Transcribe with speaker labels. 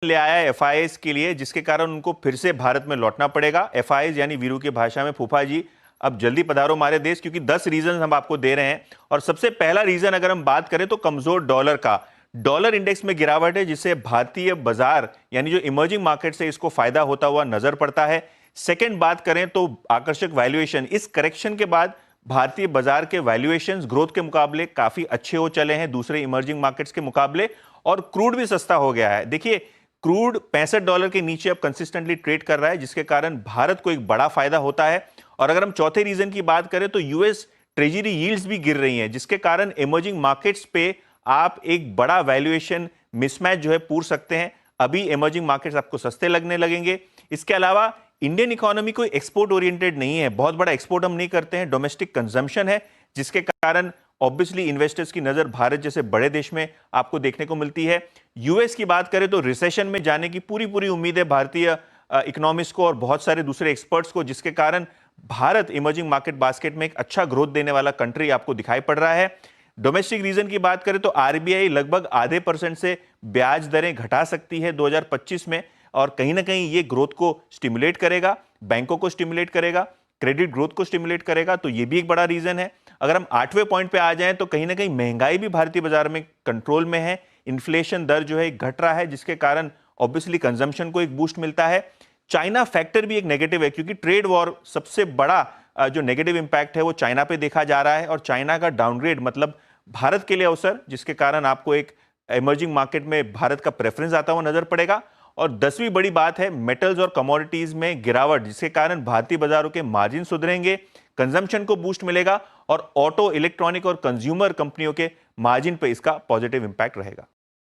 Speaker 1: ले आया है एफआईआईज के लिए, जिसके कारण उनको फिर से भारत में लौटना पड़ेगा। एफआईआईज यानी वीरू की भाषा में फूफा जी, अब जल्दी पधारो हमारे देश, क्योंकि 10 रीजन हम आपको दे रहे हैं। और सबसे पहला रीजन अगर हम बात करें तो कमजोर डॉलर का। डॉलर इंडेक्स में गिरावट है, जिससे भारतीय बाजार यानी जो इमर्जिंग मार्केट है इसको फायदा होता हुआ नजर पड़ता है। सेकंड बात करें तो आकर्षक वैल्यूएशन। इस करेक्शन के बाद भारतीय बाजार के वैल्यूएशंस ग्रोथ के मुकाबले काफी अच्छे हो चले हैं दूसरे इमर्जिंग मार्केट्स के मुकाबले, और क्रूड भी सस्ता हो गया है। देखिए, क्रूड $65 के नीचे अब कंसिस्टेंटली ट्रेड कर रहा है, जिसके कारण भारत को एक बड़ा फायदा होता है। और अगर हम चौथे रीजन की बात करें तो यूएस ट्रेजरी यील्ड्स भी गिर रही हैं, जिसके कारण इमर्जिंग मार्केट्स पे आप एक बड़ा वैल्यूएशन मिसमैच जो है पूर सकते हैं। अभी इमर्जिंग मार्केट्स आपको सस्ते लगने लगेंगे। इसके अलावा इंडियन इकोनॉमी कोई एक्सपोर्ट ओरिएंटेड नहीं है, बहुत बड़ा एक्सपोर्ट हम नहीं करते हैं, डोमेस्टिक कंजम्पशन है, जिसके कारण ऑब्वियसली इन्वेस्टर्स की नजर भारत जैसे बड़े देश में आपको देखने को मिलती है। यूएस की बात करें तो रिसेशन में जाने की पूरी पूरी उम्मीद है भारतीय इकोनॉमिस्ट को और बहुत सारे दूसरे एक्सपर्ट्स को, जिसके कारण भारत इमर्जिंग मार्केट बास्केट में एक अच्छा ग्रोथ देने वाला कंट्री आपको दिखाई पड़ रहा है। डोमेस्टिक रीजन की बात करें तो आरबीआई लगभग आधे % से ब्याज दरें घटा सकती है 2025 में, और कहीं ना कहीं ये ग्रोथ को स्टिमुलेट करेगा, बैंकों को स्टिमुलेट करेगा, क्रेडिट ग्रोथ को स्टिमुलेट करेगा, तो ये भी एक बड़ा रीजन है। अगर हम 8वें पॉइंट पे आ जाएं तो कहीं ना कहीं महंगाई भी भारतीय बाजार में कंट्रोल में है, इन्फ्लेशन दर जो है घट रहा है, जिसके कारण ऑब्वियसली कंजम्पशन को एक बूस्ट मिलता है। चाइना फैक्टर भी एक नेगेटिव है, क्योंकि ट्रेड वॉर सबसे बड़ा जो नेगेटिव इंपैक्ट है वो चाइना पे देखा जा रहा है, और चाइना का डाउनग्रेड मतलब भारत के लिए अवसर, जिसके कारण आपको एक इमर्जिंग मार्केट में भारत का प्रेफरेंस आता हुआ नजर पड़ेगा। और 10वीं बड़ी बात है मेटल्स और कमोडिटीज में गिरावट, जिसके कारण भारतीय बाजारों के मार्जिन सुधरेंगे, कंजम्पशन को बूस्ट मिलेगा, और ऑटो, इलेक्ट्रॉनिक और कंज्यूमर कंपनियों के मार्जिन पर इसका पॉजिटिव इंपैक्ट रहेगा।